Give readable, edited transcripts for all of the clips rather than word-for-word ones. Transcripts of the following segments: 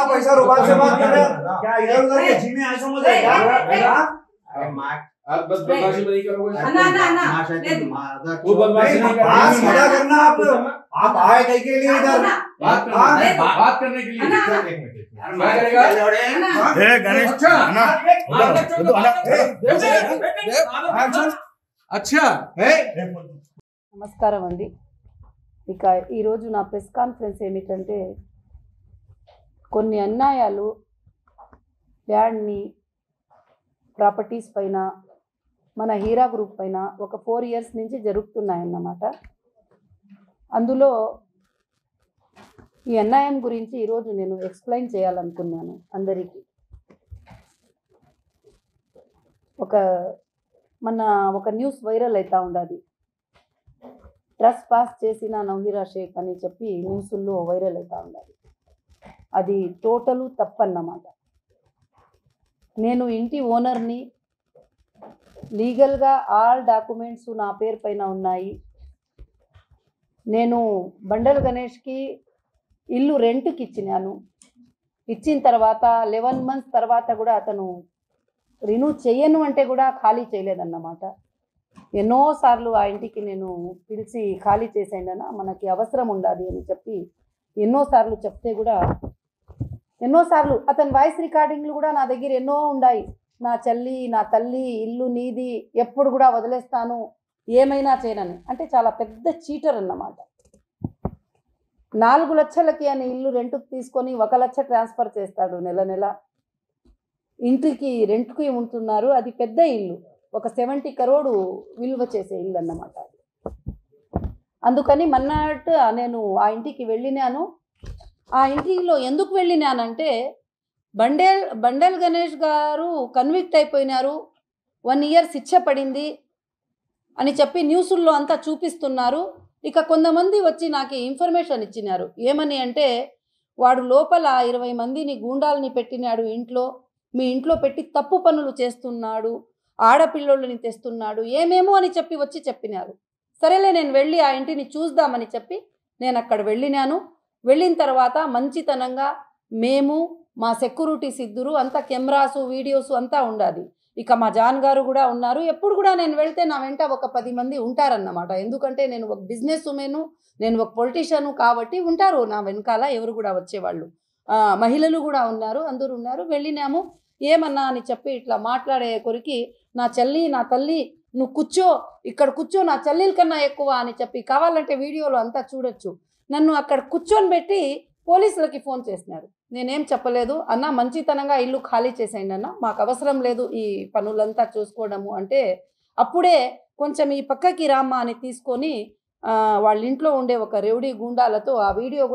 पैसा रुपये से बात कर रहे हो क्या? इधर उधर के जी में ऐसा समझ है क्या? आप बस बदमाशी नहीं करोगे वो बदमाशी नहीं करना आप आए कहीं के लिए इधर बात करने के लिए నమస్కారం అండి. ఇక ఈరోజు నా ప్రెస్ కాన్ఫరెన్స్ ఏమిటంటే కొన్ని అన్యాయాలు ల్యాండ్ని ప్రాపర్టీస్ పైన మన హీరా గ్రూప్ పైన ఒక 4 years నుంచి జరుగుతున్నాయన్నమాట. అందులో ఈ అన్యాయం గురించి ఈరోజు నేను ఎక్స్ప్లెయిన్ చేయాలనుకున్నాను అందరికీ. ఒక న్యూస్ వైరల్ అవుతూ ఉండాలి. ట్రస్ పాస్ చేసిన నవహీరా షేక్ అని చెప్పి న్యూస్లో వైరల్ అవుతూ ఉండాలి. అది టోటలు తప్పన్నమాట. నేను ఇంటి ఓనర్ని, లీగల్గా ఆల్ డాక్యుమెంట్స్ నా పేరు పైన ఉన్నాయి. నేను బండల్ గణేష్కి ఇల్లు రెంట్కి ఇచ్చినాను. ఇచ్చిన తర్వాత 11 months తర్వాత కూడా అతను రిన్యూ చేయను అంటే కూడా ఖాళీ చేయలేదన్నమాట. ఎన్నోసార్లు ఆ ఇంటికి నేను పిలిచి ఖాళీ చేసేయండి, మనకి అవసరం ఉండాలి అని చెప్పి ఎన్నోసార్లు చెప్తే కూడా ఎన్నోసార్లు అతని వాయిస్ రికార్డింగ్లు కూడా నా దగ్గర ఎన్నో ఉన్నాయి. నా చెల్లి, నా తల్లి, ఇల్లు నీది, ఎప్పుడు కూడా వదిలేస్తాను, ఏమైనా చేయనని. అంటే చాలా పెద్ద చీటర్ అన్నమాట. 4 లక్షలకి అని ఇల్లు రెంట్కి తీసుకొని 1 లక్ష ట్రాన్స్ఫర్ చేస్తాడు నెల నెల. ఇంటికి రెంట్కి ఉంటున్నారు. అది పెద్ద ఇల్లు, ఒక 70 crore విలువ చేసే ఇల్లు అన్నమాట. అందుకని మన్నాట్ నేను ఆ ఇంటికి వెళ్ళినాను. ఆ ఇంటిలో ఎందుకు వెళ్ళినానంటే బండల్ గణేష్ గారు కన్విక్ట్ అయిపోయినారు, 1 year శిక్ష పడింది అని చెప్పి న్యూస్ల్లో అంతా చూపిస్తున్నారు. ఇక కొంతమంది వచ్చి నాకు ఇన్ఫర్మేషన్ ఇచ్చినారు. ఏమని అంటే, వాడు లోపల 20 మందిని గూండాలని పెట్టినాడు ఇంట్లో, మీ ఇంట్లో పెట్టి తప్పు పనులు చేస్తున్నాడు, ఆడపిల్లోళ్ళని తెస్తున్నాడు, ఏమేమో అని చెప్పి వచ్చి చెప్పినారు. సరేలే, నేను వెళ్ళి ఆ ఇంటిని చూద్దామని చెప్పి నేను అక్కడ వెళ్ళినాను. వెళ్ళిన తర్వాత మంచితనంగా మేము, మా సెక్యూరిటీస్ ఇద్దరు, అంతా కెమెరాసు వీడియోసు అంతా ఉండాలి. ఇక మా జాన్ గారు కూడా ఉన్నారు. ఎప్పుడు కూడా నేను వెళ్తే నా వెంట ఒక 10 మంది ఉంటారన్నమాట. ఎందుకంటే నేను ఒక బిజినెస్ ఉమెను, నేను ఒక పొలిటీషియను కాబట్టి ఉంటారు నా వెనకాల ఎవరు కూడా వచ్చేవాళ్ళు. మహిళలు కూడా ఉన్నారు, అందరూ ఉన్నారు. వెళ్ళినాము. ఏమన్నా అని చెప్పి ఇట్లా మాట్లాడే కొరికి, నా చెల్లి, నా తల్లి, నువ్వు కూర్చో, ఇక్కడ కూర్చో, నా చెల్లెల కన్నా ఎక్కువ అని చెప్పి, కావాలంటే వీడియోలో అంతా చూడొచ్చు, నన్ను అక్కడ కూర్చొని పెట్టి పోలీసులకి ఫోన్ చేసినారు. నేనేం చెప్పలేదు, అన్న మంచితనంగా ఇల్లు ఖాళీ చేసేయండి అన్న, మాకు అవసరం లేదు ఈ పనులంతా చూసుకోవడము అంటే, అప్పుడే కొంచెం ఈ పక్కకి రామ్మా అని తీసుకొని వాళ్ళ ఇంట్లో ఉండే ఒక రేవడి గుండాలతో, ఆ వీడియో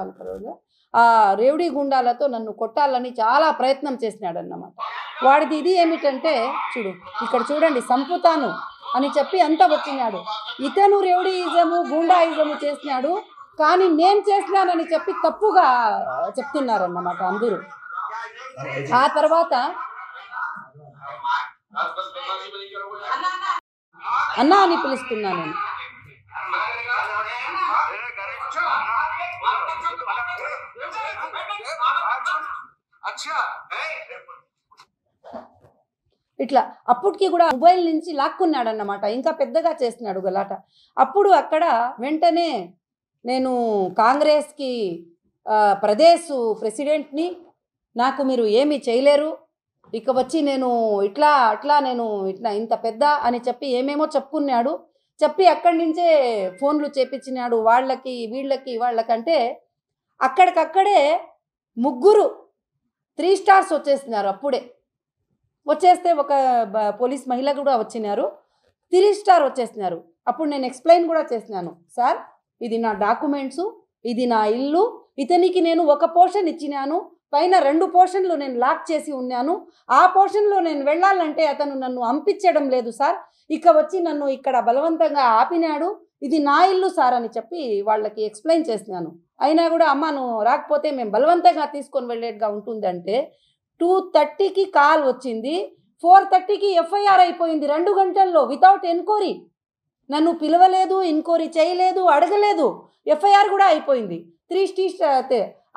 అనుకోలేదు, ఆ రేవడి గుండాలతో నన్ను కొట్టాలని చాలా ప్రయత్నం చేసినాడు అన్నమాట. వాడిది ఇది ఏమిటంటే, ఇక్కడ చూడండి, సంపుతాను అని చెప్పి అంతా వచ్చినాడు. ఇతను రేవడియిజము గుండాయిజము చేసినాడు, కానీ నేను చేసినానని చెప్పి తప్పుగా చెప్తున్నారన్నమాట అందరూ. ఆ తర్వాత అన్న అని పిలుస్తున్నాను నేను. ఇట్లా అప్పటికి కూడా మొబైల్ నుంచి లాక్కున్నాడు అన్నమాట. ఇంకా పెద్దగా చేస్తున్నాడు గలాట. అప్పుడు అక్కడ వెంటనే నేను కాంగ్రెస్కి ప్రదేశ్ ప్రెసిడెంట్ని, నాకు మీరు ఏమీ చేయలేరు, ఇక వచ్చి నేను ఇట్లా ఇంత పెద్ద అని చెప్పి ఏమేమో చెప్పుకున్నాడు. చెప్పి అక్కడి నుంచే ఫోన్లు చేపించినాడు వాళ్ళకి వాళ్ళకంటే అక్కడికక్కడే 3 3 stars వచ్చేసినారు. అప్పుడే వచ్చేస్తే ఒక పోలీస్ మహిళ కూడా వచ్చినారు, 3 star వచ్చేసినారు. అప్పుడు నేను ఎక్స్ప్లెయిన్ కూడా చేసినాను, సార్ ఇది నా డాక్యుమెంట్సు, ఇది నా ఇల్లు, ఇతనికి నేను ఒక పోర్షన్ ఇచ్చినాను, పైన 2 పోర్షన్లు నేను లాక్ చేసి ఉన్నాను, ఆ పోర్షన్లో నేను వెళ్ళాలంటే అతను నన్ను పంపించడం లేదు సార్, ఇక వచ్చి నన్ను ఇక్కడ బలవంతంగా ఆపినాడు, ఇది నా ఇల్లు సార్ అని చెప్పి వాళ్ళకి ఎక్స్ప్లెయిన్ చేసినాను. అయినా కూడా అమ్మ నువ్వు రాకపోతే మేము బలవంతంగా తీసుకొని వెళ్ళేట్టుగా ఉంటుందంటే 2:30కి కాల్ వచ్చింది, 4:30కి ఎఫ్ఐఆర్ అయిపోయింది 2 గంటల్లో వితౌట్ ఎన్క్వైరీ. నన్ను పిలవలేదు, ఎన్క్వైరీ చేయలేదు, అడగలేదు, ఎఫ్ఐఆర్ కూడా అయిపోయింది 3 స్టీస్.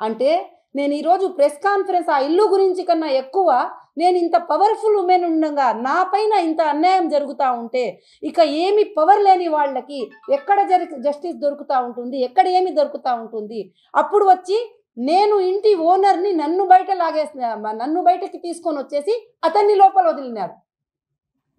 అంటే నేను ఈరోజు ప్రెస్ కాన్ఫరెన్స్ ఆ ఇల్లు గురించి కన్నా ఎక్కువ నేను ఇంత పవర్ఫుల్ ఉమెన్ ఉండగా నా పైన ఇంత అన్యాయం జరుగుతూ ఉంటే ఇక ఏమి పవర్ లేని వాళ్ళకి ఎక్కడ జస్టిస్ దొరుకుతూ ఉంటుంది, ఎక్కడ ఏమి దొరుకుతూ ఉంటుంది. అప్పుడు వచ్చి నేను ఇంటి ఓనర్ని నన్ను బయటకి తీసుకొని వచ్చేసి అతన్ని లోపల వదిలినారు.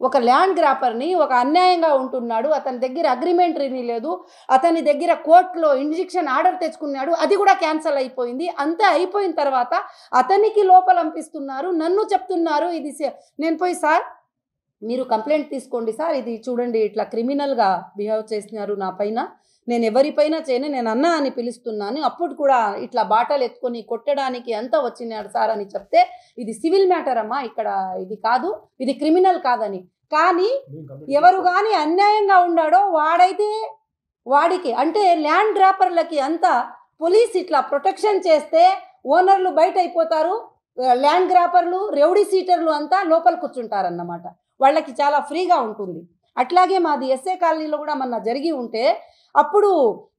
ఒక ల్యాండ్ గ్రాపర్ని, ఒక అన్యాయంగా ఉంటున్నాడు, అతని దగ్గర అగ్రిమెంటరీ లేదు, అతని దగ్గర కోర్టులో ఇంజెక్షన్ ఆర్డర్ తెచ్చుకున్నాడు, అది కూడా క్యాన్సిల్ అయిపోయింది. అంతా అయిపోయిన తర్వాత అతనికి లోపల పంపిస్తున్నారు, నన్ను చెప్తున్నారు ఇది. నేను పోయి సార్ మీరు కంప్లైంట్ తీసుకోండి సార్, ఇది చూడండి ఇట్లా క్రిమినల్గా బిహేవ్ చేస్తున్నారు నా పైన, నేను ఎవరిపైన చేయను, నేను అన్న అని పిలుస్తున్నాను. అప్పుడు కూడా ఇట్లా బాటలు ఎత్తుకొని కొట్టడానికి అంతా వచ్చినాడు సార్ అని చెప్తే ఇది సివిల్ మ్యాటర్ అమ్మా, ఇక్కడ ఇది కాదు, ఇది క్రిమినల్ కాదని. కానీ ఎవరు కానీ అన్యాయంగా ఉన్నాడో వాడైతే వాడికి అంటే ల్యాండ్ గ్రాపర్లకి అంతా పోలీస్ ఇట్లా ప్రొటెక్షన్ చేస్తే ఓనర్లు బయట అయిపోతారు, ల్యాండ్ గ్రాపర్లు రౌడీ సీటర్లు అంతా లోపల కూర్చుంటారన్నమాట. వాళ్ళకి చాలా ఫ్రీగా ఉంటుంది. అట్లాగే మాది ఎస్ఏ కాలనీలో కూడా మొన్న జరిగి ఉంటే అప్పుడు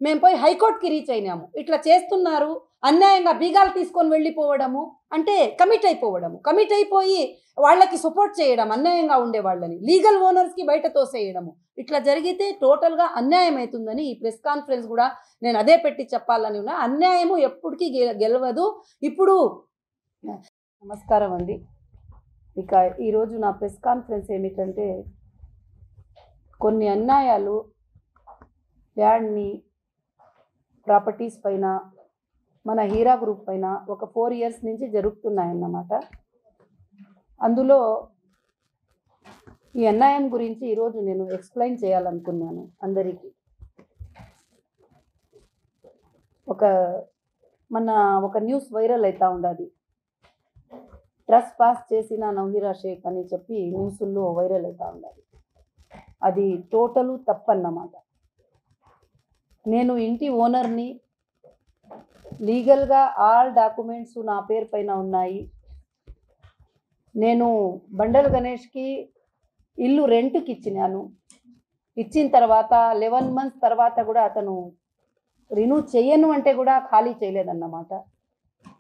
మేము పోయి హైకోర్టుకి రీచ్ అయినాము. ఇట్లా చేస్తున్నారు, అన్యాయంగా బీగాలు తీసుకొని వెళ్ళిపోవడము, అంటే కమిట్ అయిపోయి వాళ్ళకి సపోర్ట్ చేయడం, అన్యాయంగా ఉండే వాళ్ళని లీగల్ ఓనర్స్కి బయట తోసేయడము, ఇట్లా జరిగితే టోటల్గా అన్యాయం అవుతుందని ఈ ప్రెస్ కాన్ఫరెన్స్ కూడా నేను అదే పెట్టి చెప్పాలని ఉన్నా. అన్యాయము ఎప్పటికీ గెలవదు. ఇప్పుడు నమస్కారం అండి. ఇక ఈరోజు నా ప్రెస్ కాన్ఫరెన్స్ ఏమిటంటే కొన్ని అన్యాయాలు ల్యాండ్ని, ప్రాపర్టీస్ పైన, మన హీరా గ్రూప్ పైన ఒక 4 years నుంచి జరుగుతున్నాయన్నమాట. అందులో ఈ అన్యాయం గురించి ఈరోజు నేను ఎక్స్ప్లెయిన్ చేయాలనుకున్నాను అందరికీ. ఒక న్యూస్ వైరల్ అవుతూ ఉండదు, ట్రస్ పాస్ చేసిన నవహీరా షేక్ అని చెప్పి న్యూస్లో వైరల్ అవుతూ ఉండదు. అది టోటలు తప్పన్నమాట. నేను ఇంటి ఓనర్ని, లీగల్గా ఆల్ డాక్యుమెంట్స్ నా పేరు పైన ఉన్నాయి. నేను బండల్ గణేష్కి ఇల్లు రెంట్కి ఇచ్చినాను. ఇచ్చిన తర్వాత 11 months తర్వాత కూడా అతను రిన్యూ చేయను అంటే కూడా ఖాళీ చేయలేదన్నమాట.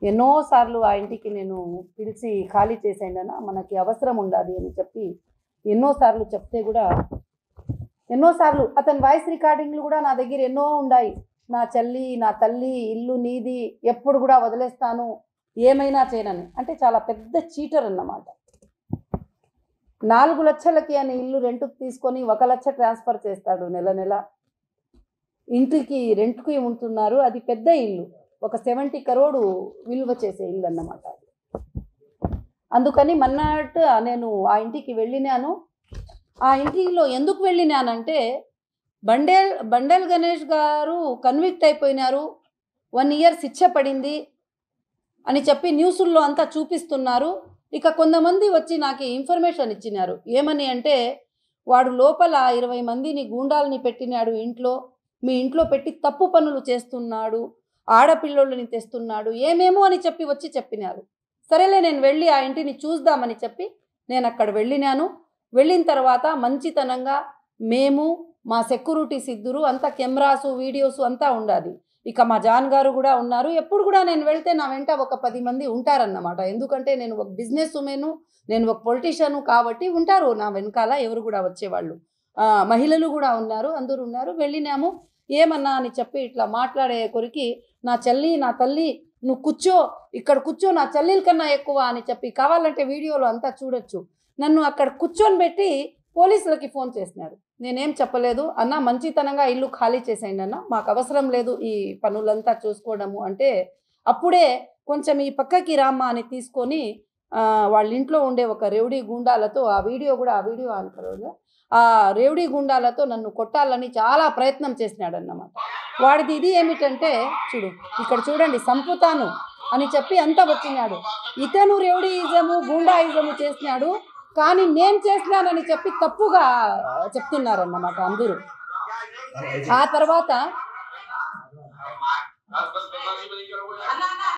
ఎన్నోసార్లు ఆ ఇంటికి నేను పిలిచి ఖాళీ చేసేయండి, మనకి అవసరం ఉండాలి అని చెప్పి ఎన్నోసార్లు చెప్తే కూడా ఎన్నోసార్లు అతని వాయిస్ రికార్డింగ్లు కూడా నా దగ్గర ఎన్నో ఉన్నాయి. నా చెల్లి, నా తల్లి, ఇల్లు నీది, ఎప్పుడు కూడా వదిలేస్తాను, ఏమైనా చేయనని. అంటే చాలా పెద్ద చీటర్ అన్నమాట. 4 లక్షలకి అని ఇల్లు రెంట్కి తీసుకొని 1 లక్ష ట్రాన్స్ఫర్ చేస్తాడు నెల. ఇంటికి రెంట్కి ఉంటున్నారు, అది పెద్ద ఇల్లు, ఒక 70 crore విలువ చేసే ఇల్లు అన్నమాట. అందుకని మన్నాడు నేను ఆ ఇంటికి వెళ్ళినాను. ఆ ఇంటిలో ఎందుకు వెళ్ళినానంటే బండేల్ గణేష్ గారు కన్విక్ట్ అయిపోయినారు, 1 year శిక్ష పడింది అని చెప్పి న్యూస్ల్లో అంతా చూపిస్తున్నారు. ఇక కొంతమంది వచ్చి నాకు ఇన్ఫర్మేషన్ ఇచ్చినారు. ఏమని అంటే వాడు లోపల 20 మందిని గూండాలని పెట్టినాడు ఇంట్లో, మీ ఇంట్లో పెట్టి తప్పు పనులు చేస్తున్నాడు, ఆడపిల్లోళ్ళని తెస్తున్నాడు, ఏమేమో అని చెప్పి వచ్చి చెప్పినారు. సరేలే నేను వెళ్ళి ఆ ఇంటిని చూద్దామని చెప్పి నేను అక్కడ వెళ్ళినాను. వెళ్ళిన తర్వాత మంచితనంగా మేము, మా సెక్యూరిటీస్ ఇద్దరు, అంతా కెమెరాసు వీడియోసు అంతా ఉండాలి. ఇక మా జాన్ గారు కూడా ఉన్నారు. ఎప్పుడు కూడా నేను వెళ్తే నా వెంట ఒక 10 మంది ఉంటారన్నమాట. ఎందుకంటే నేను ఒక బిజినెస్ ఉమెను, నేను ఒక పొలిటీషియను కాబట్టి ఉంటారు నా వెనకాల ఎవరు కూడా వచ్చేవాళ్ళు. మహిళలు కూడా ఉన్నారు, అందరూ ఉన్నారు. వెళ్ళినాము. ఏమన్నా అని చెప్పి ఇట్లా మాట్లాడే కొరికి నా చెల్లి, నా తల్లి, నువ్వు కూర్చో, ఇక్కడ కూర్చో, నా చెల్లెల కన్నా ఎక్కువ అని చెప్పి కావాలంటే వీడియోలో అంతా చూడొచ్చు. నన్ను అక్కడ కూర్చొని పెట్టి పోలీసులకి ఫోన్ చేసినారు. నేనేం చెప్పలేదు, అన్న మంచితనంగా ఇల్లు ఖాళీ చేసేయండి అన్న, మాకు అవసరం లేదు ఈ పనులంతా చూసుకోవడము అంటే, అప్పుడే కొంచెం ఈ పక్కకి రామ్మా అని తీసుకొని వాళ్ళ ఇంట్లో ఉండే ఒక రౌడీ గుండాలతో ఆ వీడియో అనుకోలేదు, ఆ రౌడీ గుండాలతో నన్ను కొట్టాలని చాలా ప్రయత్నం చేసినాడు అన్నమాట. వాడిది ఇది ఏమిటంటే చూడు, ఇక్కడ చూడండి, సంపుతాను అని చెప్పి అంతా వచ్చినాడు. ఇతను రౌడీయిజము, గుండాయిజము చేసినాడు, కానీ నేను చేసినానని చెప్పి తప్పుగా చెప్తున్నారన్నమాట అందరూ. ఆ తర్వాత